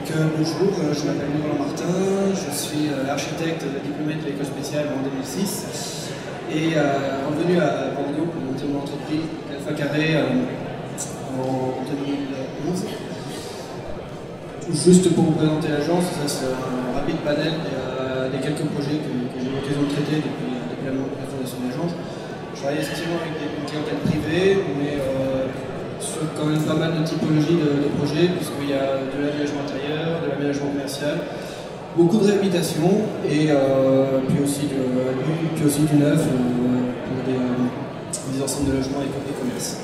Bonjour, je m'appelle Laurent Martin, je suis architecte diplômé de l'école spéciale en 2006 et revenu à Bordeaux pour monter mon entreprise Alpha Carré en 2011. Juste pour vous présenter l'agence, ça c'est un rapide panel des quelques projets que j'ai eu l'occasion de traiter depuis la fondation de l'agence. Je travaille essentiellement avec une clientèle privée, mais sur quand même pas mal de typologies de projets, puisqu'il y a de l'aménagement intérieur, de l'aménagement commercial, beaucoup de réhabilitation et puis aussi du neuf pour des ensembles de logements et commerces.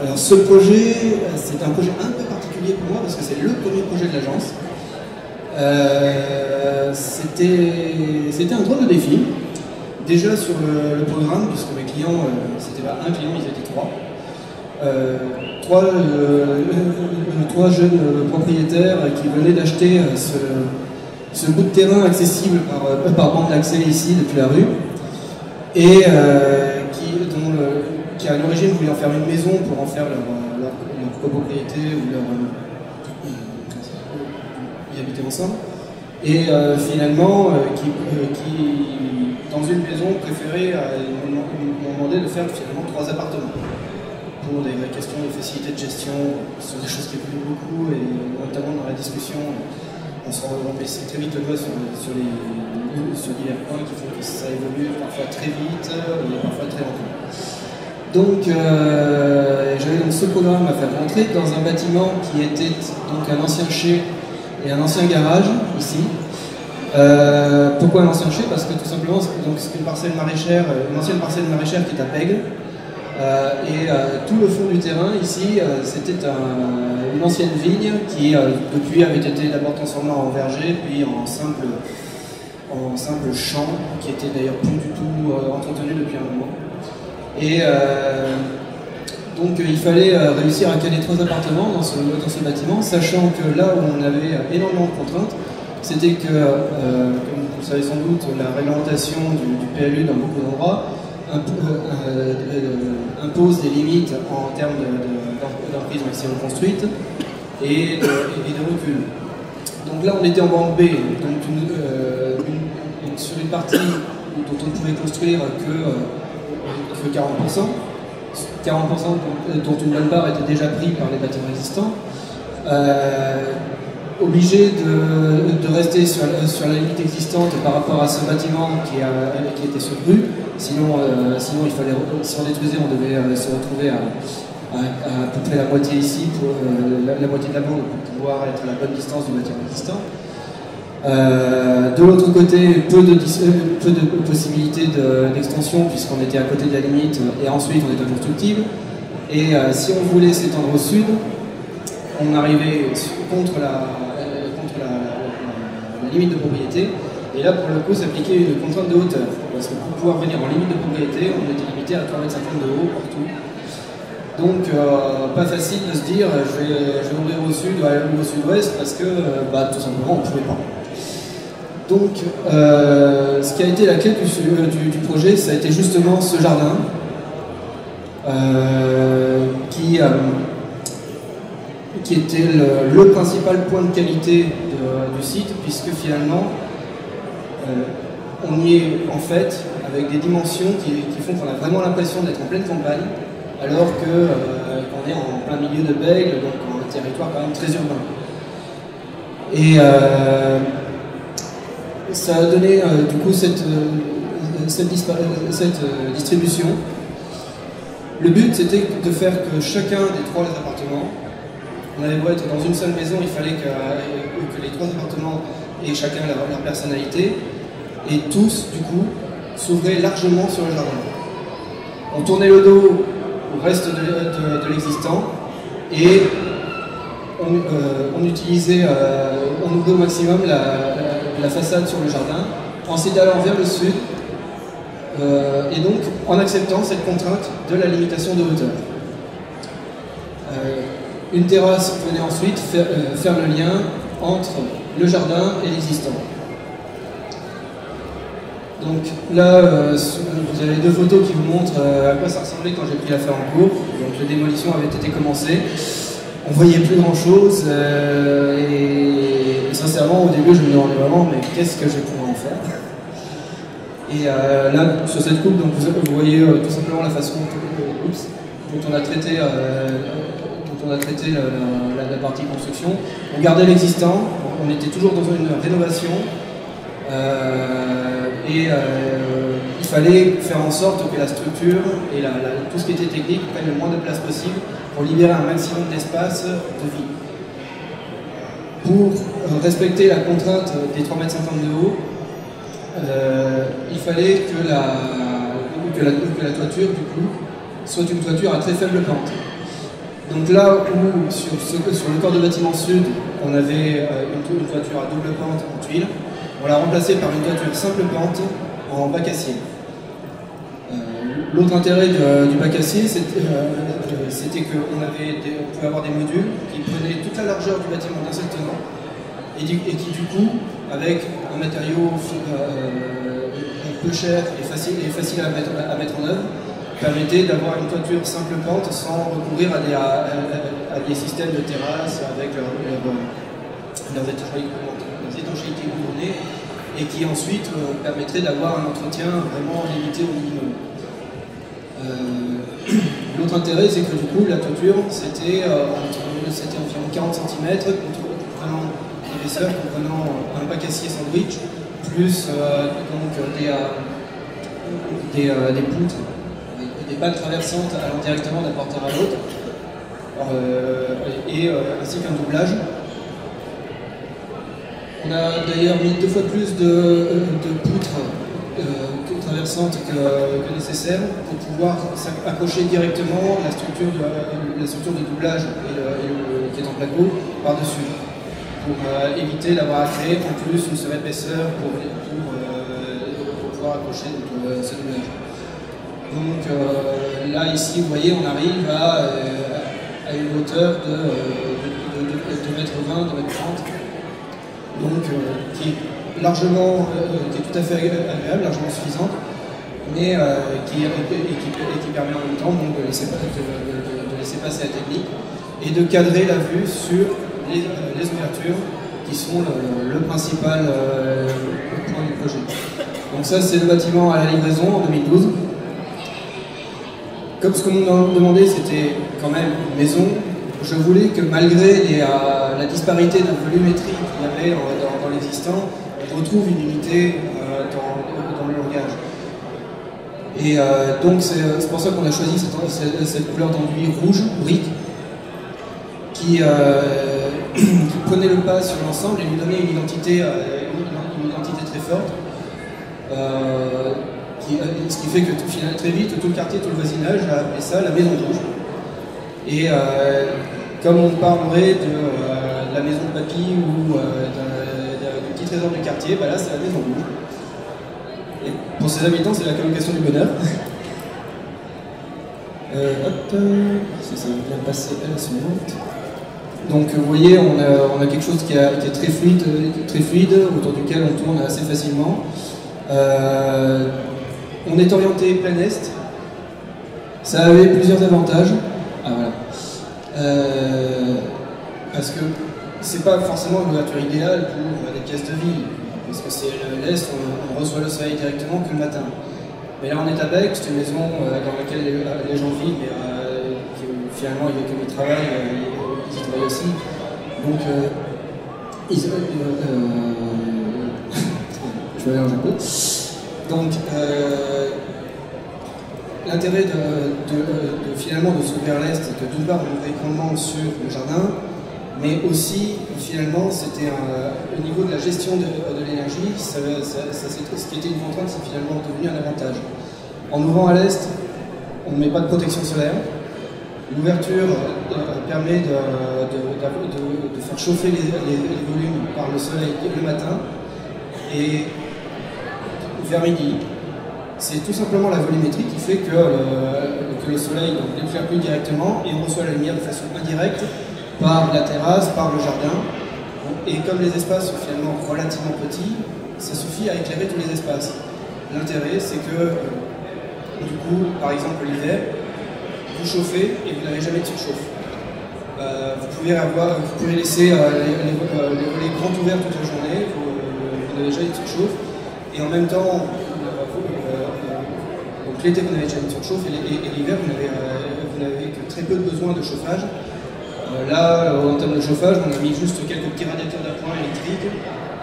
Alors ce projet, c'est un projet un peu particulier pour moi parce que c'est le premier projet de l'agence. C'était un drôle de défi. Déjà sur le programme, puisque mes clients, c'était pas un client, ils étaient trois. Trois jeunes propriétaires qui venaient d'acheter ce bout de terrain accessible par bande d'accès ici depuis la rue et qui à l'origine voulaient en faire une maison pour en faire leur copropriété ou y habiter ensemble et finalement qui dans une maison préféraient m'ont demandé de faire finalement 3 appartements. Pour des questions de facilité de gestion, ce sont des choses qui évoluent beaucoup et notamment dans la discussion, on s'est très vite le doigt sur divers points qui font que ça évolue parfois très vite et parfois très lentement. Donc j'avais donc ce programme à faire rentrer dans un bâtiment qui était donc un ancien chai et un ancien garage ici. Pourquoi un ancien chai? Parce que tout simplement c'est une parcelle maraîchère, une ancienne parcelle maraîchère qui est à Pègle. Tout le fond du terrain ici, c'était une ancienne vigne qui depuis avait été d'abord transformée en verger, puis en simple champ, qui était d'ailleurs plus du tout entretenu depuis un moment. Et donc il fallait réussir à caler 3 appartements dans ce bâtiment, sachant que là où on avait énormément de contraintes, c'était que, comme vous le savez sans doute, la réglementation du PLU dans beaucoup d'endroits impose des limites en termes d'emprise maximum construite et de recul. Donc là on était en bande B, donc sur une partie dont on ne pouvait construire que 40%, dont une bonne part était déjà pris par les bâtiments existants. Obligé de rester sur la limite existante par rapport à ce bâtiment qui était sur rue. Sinon il fallait, si on détruisait, on devait se retrouver à peu près la moitié ici, la moitié de la bande pour pouvoir être à la bonne distance du bâtiment existant. De l'autre côté, peu de possibilités d'extension puisqu'on était à côté de la limite et ensuite on était inconstructible. Et si on voulait s'étendre au sud, on arrivait contre la limite de propriété, et là pour le coup s'appliquait une contrainte de hauteur, parce que pour pouvoir venir en limite de propriété, on était limité à 3,50 m de haut partout. Donc pas facile de se dire je vais ouvrir au sud ou au sud-ouest, parce que tout simplement on ne pouvait pas. Donc ce qui a été la clé du projet, ça a été justement ce jardin qui était le principal point de qualité du site, puisque finalement on y est en fait avec des dimensions qui font qu'on a vraiment l'impression d'être en pleine campagne, alors qu'on est en plein milieu de Bègle, donc un territoire quand même très urbain. Et ça a donné du coup cette distribution. Le but c'était de faire que chacun des 3 appartements, on avait beau être dans une seule maison, il fallait que les 3 appartements aient chacun leur personnalité, et tous, du coup, s'ouvraient largement sur le jardin. On tournait le dos au reste de l'existant, et on utilisait, on ouvrait au maximum la façade sur le jardin, en s'étalant vers le sud, et donc en acceptant cette contrainte de la limitation de hauteur. Une terrasse venait ensuite faire le lien entre le jardin et l'existant. Donc là, vous avez 2 photos qui vous montrent à quoi ça ressemblait quand j'ai pris l'affaire en cours. Donc la démolition avait été commencée. on voyait plus grand chose et sincèrement au début je me demandais vraiment mais qu'est-ce que je vais pouvoir en faire. Et là sur cette coupe donc vous voyez tout simplement la façon dont on a traité, la partie construction. On gardait l'existant, on était toujours dans une rénovation il fallait faire en sorte que la structure et tout ce qui était technique prenne le moins de place possible pour libérer un maximum d'espace de vie. Pour respecter la contrainte des 3,50 m de haut, il fallait que la toiture, du coup, soit une toiture à très faible pente. Donc là où, sur le corps de bâtiment sud, on avait une toiture à double pente en tuiles, on l'a remplacée par une toiture simple pente en bac acier. L'autre intérêt du bac acier, c'était qu'on pouvait avoir des modules qui prenaient toute la largeur du bâtiment d'un seul tenant et qui du coup, avec un matériau peu cher et facile à mettre en œuvre, permettait d'avoir une toiture simple pente sans recourir à des systèmes de terrasse avec leurs étanchéités goudronnées et qui ensuite permettrait d'avoir un entretien vraiment limité au minimum. L'autre intérêt, c'est que du coup, la toiture, c'était environ 40 cm, comprenant l'épaisseur, comprenant un bac acier sandwich, plus des poutres, des balles traversantes allant directement d'un porteur à l'autre, ainsi qu'un doublage. On a d'ailleurs mis 2 fois plus de poutres traversantes que nécessaire pour pouvoir accrocher directement la structure de doublage qui est en placo par-dessus, pour éviter d'avoir à créer en plus une seule épaisseur pour pouvoir accrocher ce doublage. Donc là ici vous voyez on arrive à une hauteur de 2,20 m, 2,30 m, donc qui est largement, qui est tout à fait agréable, largement suffisante, mais qui permet en même temps donc, de laisser passer la technique et de cadrer la vue sur les ouvertures qui sont le principal point du projet. Donc ça c'est le bâtiment à la livraison en 2012. Comme ce qu'on nous demandait c'était quand même une maison, je voulais que malgré la disparité de volumétrie qu'il y avait dans l'existant, on retrouve une unité dans le langage. Et donc c'est pour ça qu'on a choisi cette couleur d'enduit rouge, brique, qui prenait le pas sur l'ensemble et lui donnait une identité très forte. Ce qui fait que très vite, tout le quartier, tout le voisinage a appelé ça la maison rouge. Et comme on parlerait de la maison de papy ou du petit trésor du quartier, bah là c'est la maison rouge. Et pour ses habitants, c'est la colocation du bonheur. Si ça va bien passer à la suivante. Donc vous voyez, on a quelque chose qui est très fluide, autour duquel on tourne assez facilement. On est orienté plein est. Ça avait plusieurs avantages. Ah voilà. Parce que c'est pas forcément l'ouverture idéale pour les pièces de vie. Parce que c'est l'est, on reçoit le soleil directement que le matin. Mais là on est à Bec, c'est une maison dans laquelle les gens vivent, mais finalement comme ils travaillent, ils y travaillent aussi. Donc je me mélange un peu. Donc l'intérêt finalement de s'ouvrir l'est, c'est que d'une part on ouvrait grandement sur le jardin, mais aussi finalement c'était au niveau de la gestion de l'énergie, ce qui était une contrainte, c'est finalement devenu un avantage. En ouvrant à l'est, on ne met pas de protection solaire. L'ouverture permet de faire chauffer les volumes par le soleil le matin et vers midi. C'est tout simplement la volumétrie qui fait que le soleil n'éclaire plus directement et on reçoit la lumière de façon indirecte par la terrasse, par le jardin. Et comme les espaces sont finalement relativement petits, ça suffit à éclairer tous les espaces. L'intérêt, c'est que, du coup, par exemple l'hiver, vous chauffez et vous n'avez jamais de surchauffe. vous pouvez laisser les volets grands ouverts toute la journée, vous avez déjà une surchauffe, et en même temps, donc l'été vous avez déjà une surchauffe, et l'hiver vous n'avez que très peu de besoin de chauffage. Là, en termes de chauffage, on a mis juste quelques petits radiateurs d'appoint électriques,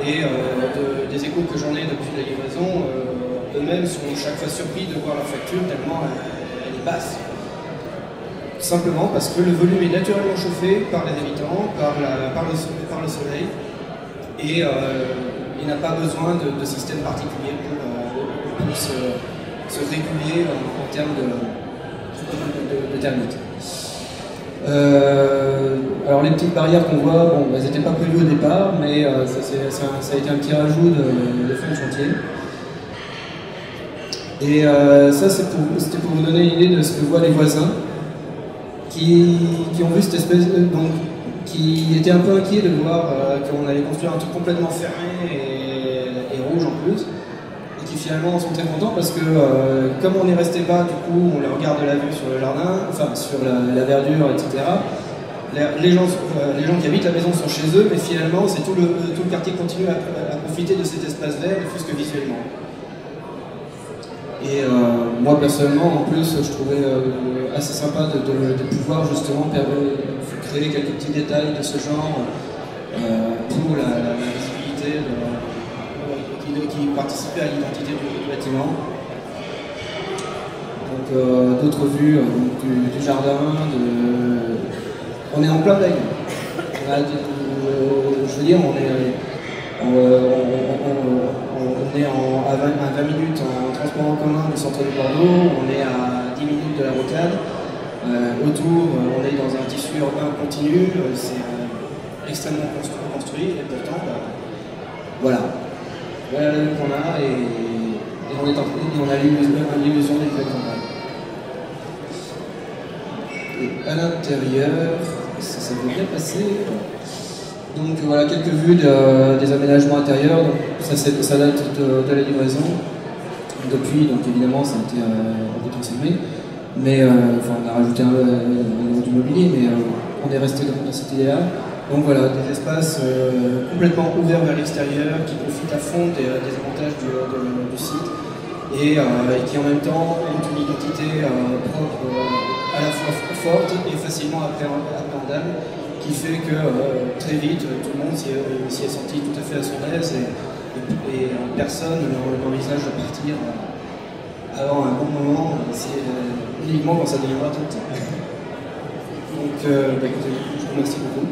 et des échos que j'en ai depuis la livraison, eux-mêmes sont chaque fois surpris de voir leur facture tellement elle est basse. Simplement parce que le volume est naturellement chauffé par les habitants, par le soleil, et il n'a pas besoin de système particulier pour se réguler en termes de thermique. Alors les petites barrières qu'on voit, bon, elles n'étaient pas prévues au départ, mais ça a été un petit rajout de fond de chantier. Et ça c'était pour vous donner une idée de ce que voient les voisins qui ont vu cette espèce donc qui étaient un peu inquiets de voir qu'on allait construire un truc complètement fermé et rouge en plus, et qui finalement sont très contents parce que comme on est resté bas, du coup on leur regarde la vue sur le jardin, enfin sur la verdure, etc. Les gens qui habitent la maison sont chez eux, mais finalement c'est tout le quartier continue à profiter de cet espace vert, plus que visuellement. Et moi personnellement, en plus, je trouvais assez sympa de pouvoir justement créer quelques petits détails de ce genre pour la visibilité qui participait à l'identité du bâtiment. Donc d'autres vues du jardin, on est en plein bain. Je veux dire, on est à 20 minutes en transport en commun du centre de Bordeaux, on est à 10 minutes de la rocade. Autour, on est dans un tissu urbain continu, c'est extrêmement construit, et pourtant, voilà. Voilà la vue qu'on a, et on a l'illusion d'une belle campagne. Et à l'intérieur, ça veut bien passer. Donc voilà quelques vues des aménagements intérieurs. Donc, ça date de la livraison. Depuis, donc évidemment, ça a été transformé. Mais enfin, on a rajouté un niveau du mobilier, mais on est resté dans cette idée-là. Donc voilà, des espaces complètement ouverts vers l'extérieur, qui profitent à fond des avantages du site, et qui en même temps ont une identité propre, à la fois forte et facilement appréhendable, qui fait que très vite tout le monde s'y est senti tout à fait à son aise, et personne n'envisage de partir avant un bon moment, c'est uniquement quand ça deviendra tout le temps. Donc écoutez, je vous remercie beaucoup.